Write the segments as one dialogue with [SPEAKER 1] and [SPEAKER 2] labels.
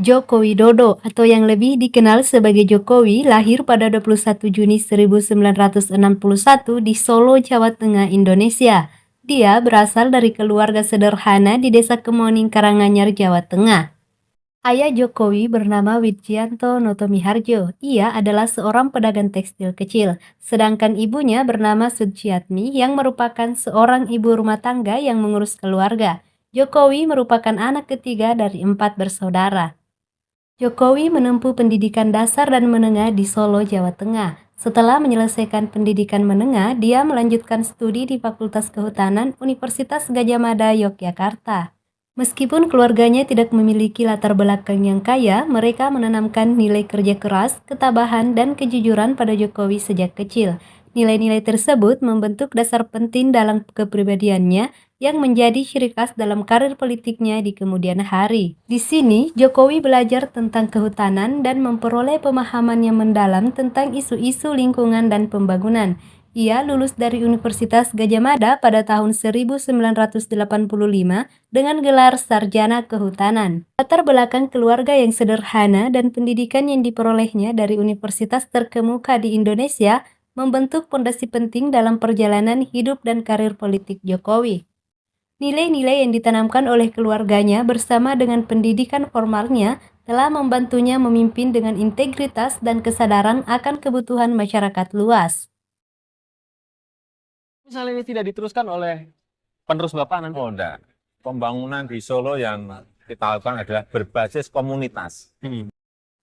[SPEAKER 1] Joko Widodo atau yang lebih dikenal sebagai Jokowi lahir pada 21 Juni 1961 di Solo, Jawa Tengah, Indonesia. Dia berasal dari keluarga sederhana di Desa Kemoning, Karanganyar, Jawa Tengah. Ayah Jokowi bernama Widjianto Notomiharjo. Ia adalah seorang pedagang tekstil kecil, sedangkan ibunya bernama Suciatmi yang merupakan seorang ibu rumah tangga yang mengurus keluarga. Jokowi merupakan anak ketiga dari 4 bersaudara. Jokowi menempuh pendidikan dasar dan menengah di Solo, Jawa Tengah. Setelah menyelesaikan pendidikan menengah, dia melanjutkan studi di Fakultas Kehutanan Universitas Gadjah Mada, Yogyakarta. Meskipun keluarganya tidak memiliki latar belakang yang kaya, mereka menanamkan nilai kerja keras, ketabahan, dan kejujuran pada Jokowi sejak kecil. Nilai-nilai tersebut membentuk dasar penting dalam kepribadiannya yang menjadi ciri khas dalam karir politiknya di kemudian hari. Di sini, Jokowi belajar tentang kehutanan dan memperoleh pemahaman yang mendalam tentang isu-isu lingkungan dan pembangunan. Ia lulus dari Universitas Gadjah Mada pada tahun 1985 dengan gelar Sarjana Kehutanan. Latar belakang keluarga yang sederhana dan pendidikan yang diperolehnya dari universitas terkemuka di Indonesia membentuk fondasi penting dalam perjalanan hidup dan karir politik Jokowi. Nilai-nilai yang ditanamkan oleh keluarganya bersama dengan pendidikan formalnya telah membantunya memimpin dengan integritas dan kesadaran akan kebutuhan masyarakat luas.
[SPEAKER 2] Misalnya ini tidak diteruskan oleh penerus Bapak nanti?
[SPEAKER 3] Oh enggak, pembangunan di Solo yang kita lakukan adalah berbasis komunitas.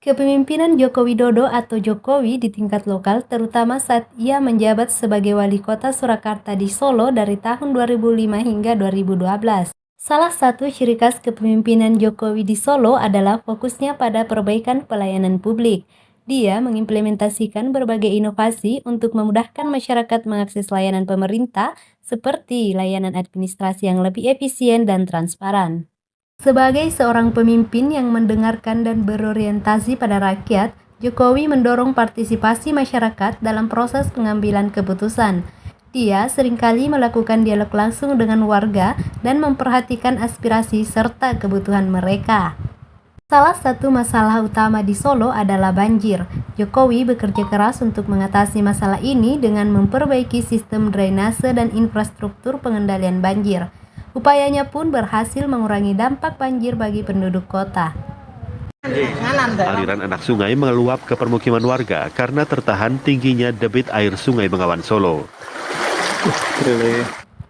[SPEAKER 1] Kepemimpinan Joko Widodo atau Jokowi di tingkat lokal terutama saat ia menjabat sebagai wali kota Surakarta di Solo dari tahun 2005 hingga 2012. Salah satu ciri khas kepemimpinan Jokowi di Solo adalah fokusnya pada perbaikan pelayanan publik. Dia mengimplementasikan berbagai inovasi untuk memudahkan masyarakat mengakses layanan pemerintah seperti layanan administrasi yang lebih efisien dan transparan. Sebagai seorang pemimpin yang mendengarkan dan berorientasi pada rakyat, Jokowi mendorong partisipasi masyarakat dalam proses pengambilan keputusan. Dia seringkali melakukan dialog langsung dengan warga dan memperhatikan aspirasi serta kebutuhan mereka. Salah satu masalah utama di Solo adalah banjir. Jokowi bekerja keras untuk mengatasi masalah ini dengan memperbaiki sistem drainase dan infrastruktur pengendalian banjir. Upayanya pun berhasil mengurangi dampak banjir bagi penduduk kota.
[SPEAKER 4] Aliran anak sungai meluap ke permukiman warga karena tertahan tingginya debit air Sungai Bengawan Solo.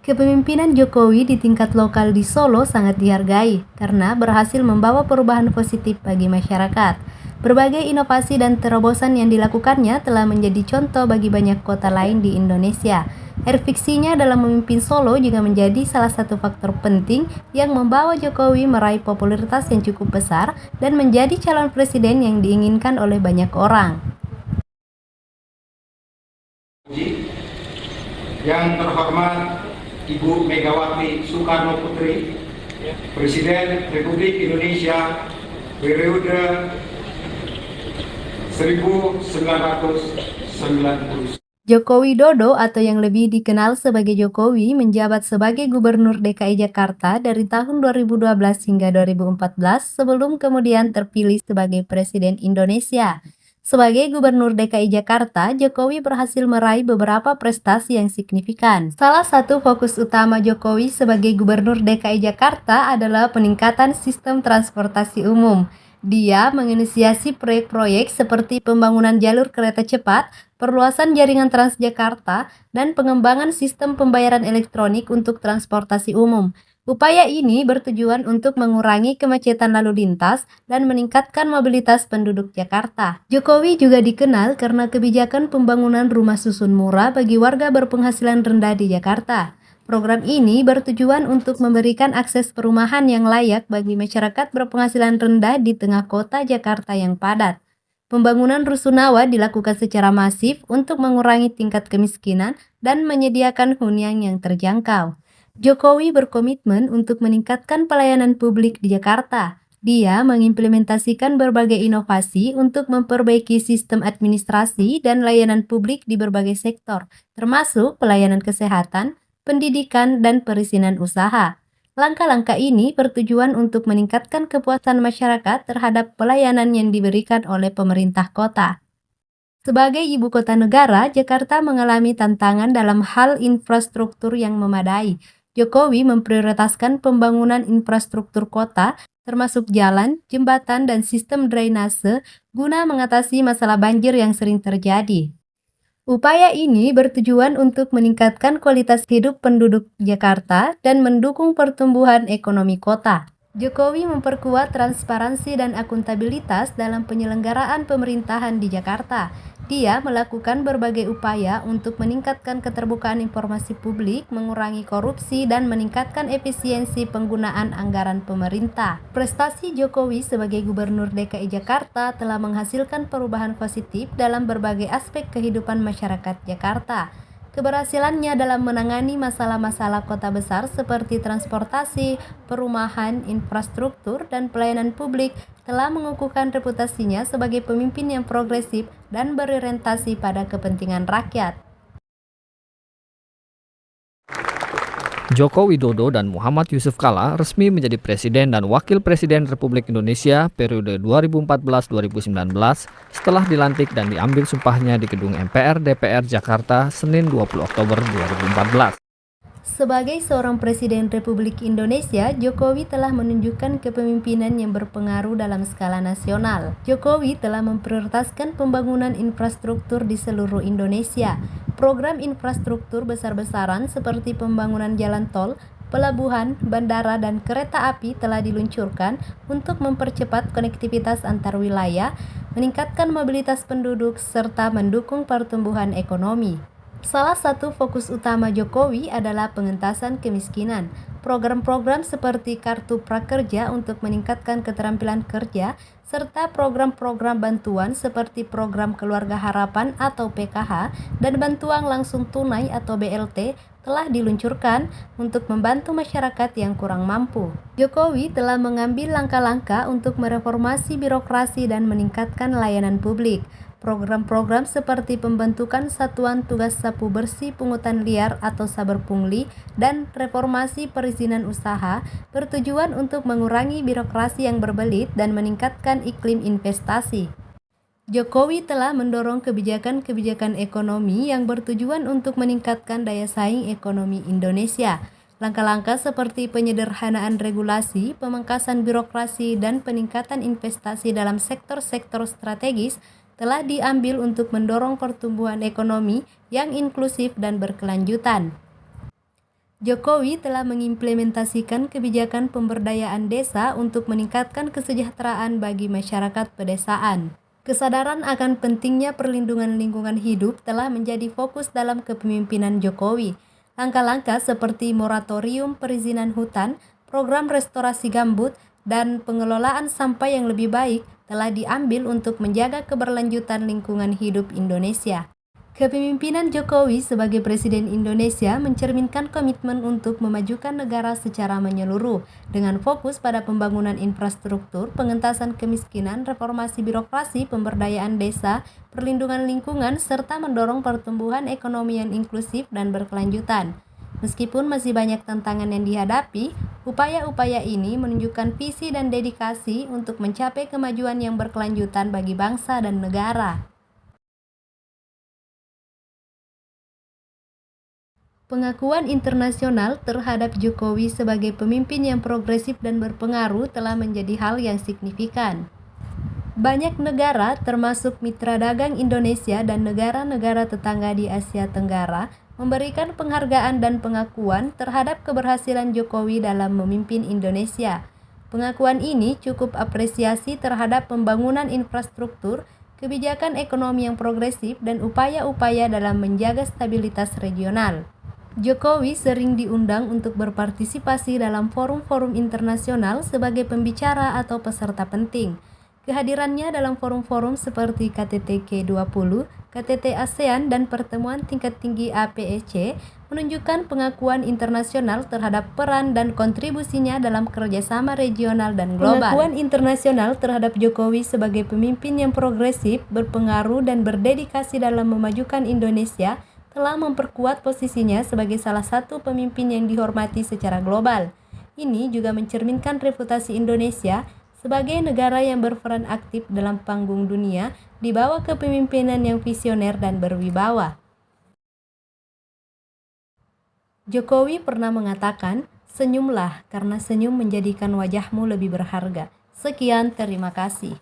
[SPEAKER 1] Kepemimpinan Jokowi di tingkat lokal di Solo sangat dihargai karena berhasil membawa perubahan positif bagi masyarakat. Berbagai inovasi dan terobosan yang dilakukannya telah menjadi contoh bagi banyak kota lain di Indonesia. Erfiksinya dalam memimpin Solo juga menjadi salah satu faktor penting yang membawa Jokowi meraih popularitas yang cukup besar dan menjadi calon presiden yang diinginkan oleh banyak orang.
[SPEAKER 5] Yang terhormat Ibu Megawati Soekarno Putri, Presiden Republik Indonesia periode 1990.
[SPEAKER 1] Joko Widodo atau yang lebih dikenal sebagai Jokowi menjabat sebagai Gubernur DKI Jakarta dari tahun 2012 hingga 2014 sebelum kemudian terpilih sebagai Presiden Indonesia. Sebagai Gubernur DKI Jakarta, Jokowi berhasil meraih beberapa prestasi yang signifikan. Salah satu fokus utama Jokowi sebagai Gubernur DKI Jakarta adalah peningkatan sistem transportasi umum. Dia menginisiasi proyek-proyek seperti pembangunan jalur kereta cepat, perluasan jaringan Transjakarta, dan pengembangan sistem pembayaran elektronik untuk transportasi umum. Upaya ini bertujuan untuk mengurangi kemacetan lalu lintas dan meningkatkan mobilitas penduduk Jakarta. Jokowi juga dikenal karena kebijakan pembangunan rumah susun murah bagi warga berpenghasilan rendah di Jakarta. Program ini bertujuan untuk memberikan akses perumahan yang layak bagi masyarakat berpenghasilan rendah di tengah kota Jakarta yang padat. Pembangunan rusunawa dilakukan secara masif untuk mengurangi tingkat kemiskinan dan menyediakan hunian yang terjangkau. Jokowi berkomitmen untuk meningkatkan pelayanan publik di Jakarta. Dia mengimplementasikan berbagai inovasi untuk memperbaiki sistem administrasi dan layanan publik di berbagai sektor, termasuk pelayanan kesehatan, pendidikan, dan perizinan usaha. Langkah-langkah ini bertujuan untuk meningkatkan kepuasan masyarakat terhadap pelayanan yang diberikan oleh pemerintah kota. Sebagai ibu kota negara, Jakarta mengalami tantangan dalam hal infrastruktur yang memadai. Jokowi memprioritaskan pembangunan infrastruktur kota, termasuk jalan, jembatan, dan sistem drainase, guna mengatasi masalah banjir yang sering terjadi. Upaya ini bertujuan untuk meningkatkan kualitas hidup penduduk Jakarta dan mendukung pertumbuhan ekonomi kota. Jokowi memperkuat transparansi dan akuntabilitas dalam penyelenggaraan pemerintahan di Jakarta. Dia melakukan berbagai upaya untuk meningkatkan keterbukaan informasi publik, mengurangi korupsi, dan meningkatkan efisiensi penggunaan anggaran pemerintah. Prestasi Jokowi sebagai Gubernur DKI Jakarta telah menghasilkan perubahan positif dalam berbagai aspek kehidupan masyarakat Jakarta. Keberhasilannya dalam menangani masalah-masalah kota besar seperti transportasi, perumahan, infrastruktur, dan pelayanan publik telah mengukuhkan reputasinya sebagai pemimpin yang progresif dan berorientasi pada kepentingan rakyat.
[SPEAKER 6] Joko Widodo dan Muhammad Yusuf Kalla resmi menjadi Presiden dan Wakil Presiden Republik Indonesia periode 2014-2019 setelah dilantik dan diambil sumpahnya di Gedung MPR DPR Jakarta Senin 20 Oktober 2014.
[SPEAKER 1] Sebagai seorang Presiden Republik Indonesia, Jokowi telah menunjukkan kepemimpinan yang berpengaruh dalam skala nasional. Jokowi telah memprioritaskan pembangunan infrastruktur di seluruh Indonesia. Program infrastruktur besar-besaran seperti pembangunan jalan tol, pelabuhan, bandara, dan kereta api telah diluncurkan untuk mempercepat konektivitas antar wilayah, meningkatkan mobilitas penduduk, serta mendukung pertumbuhan ekonomi. Salah satu fokus utama Jokowi adalah pengentasan kemiskinan. Program-program seperti Kartu Prakerja untuk meningkatkan keterampilan kerja, serta program-program bantuan seperti Program Keluarga Harapan atau PKH dan Bantuan Langsung Tunai atau BLT telah diluncurkan untuk membantu masyarakat yang kurang mampu. Jokowi telah mengambil langkah-langkah untuk mereformasi birokrasi dan meningkatkan layanan publik. Program-program seperti pembentukan Satuan Tugas Sapu Bersih Pungutan Liar atau Saber Pungli dan reformasi perizinan usaha bertujuan untuk mengurangi birokrasi yang berbelit dan meningkatkan iklim investasi. Jokowi telah mendorong kebijakan-kebijakan ekonomi yang bertujuan untuk meningkatkan daya saing ekonomi Indonesia. Langkah-langkah seperti penyederhanaan regulasi, pemangkasan birokrasi, dan peningkatan investasi dalam sektor-sektor strategis telah diambil untuk mendorong pertumbuhan ekonomi yang inklusif dan berkelanjutan. Jokowi telah mengimplementasikan kebijakan pemberdayaan desa untuk meningkatkan kesejahteraan bagi masyarakat pedesaan. Kesadaran akan pentingnya perlindungan lingkungan hidup telah menjadi fokus dalam kepemimpinan Jokowi. Langkah-langkah seperti moratorium perizinan hutan, program restorasi gambut, dan pengelolaan sampah yang lebih baik telah diambil untuk menjaga keberlanjutan lingkungan hidup Indonesia. Kepemimpinan Jokowi sebagai Presiden Indonesia mencerminkan komitmen untuk memajukan negara secara menyeluruh, dengan fokus pada pembangunan infrastruktur, pengentasan kemiskinan, reformasi birokrasi, pemberdayaan desa, perlindungan lingkungan, serta mendorong pertumbuhan ekonomi yang inklusif dan berkelanjutan. Meskipun masih banyak tantangan yang dihadapi, upaya-upaya ini menunjukkan visi dan dedikasi untuk mencapai kemajuan yang berkelanjutan bagi bangsa dan negara. Pengakuan internasional terhadap Jokowi sebagai pemimpin yang progresif dan berpengaruh telah menjadi hal yang signifikan. Banyak negara, termasuk mitra dagang Indonesia dan negara-negara tetangga di Asia Tenggara, memberikan penghargaan dan pengakuan terhadap keberhasilan Jokowi dalam memimpin Indonesia. Pengakuan ini cukup apresiasi terhadap pembangunan infrastruktur, kebijakan ekonomi yang progresif, dan upaya-upaya dalam menjaga stabilitas regional. Jokowi sering diundang untuk berpartisipasi dalam forum-forum internasional sebagai pembicara atau peserta penting. Kehadirannya dalam forum-forum seperti KTT G20, KTT ASEAN, dan pertemuan tingkat tinggi APEC menunjukkan pengakuan internasional terhadap peran dan kontribusinya dalam kerjasama regional dan global. Pengakuan internasional terhadap Jokowi sebagai pemimpin yang progresif, berpengaruh, dan berdedikasi dalam memajukan Indonesia telah memperkuat posisinya sebagai salah satu pemimpin yang dihormati secara global. Ini juga mencerminkan reputasi Indonesia sebagai negara yang berperan aktif dalam panggung dunia di bawah kepemimpinan yang visioner dan berwibawa. Jokowi pernah mengatakan, "Senyumlah karena senyum menjadikan wajahmu lebih berharga." Sekian, terima kasih.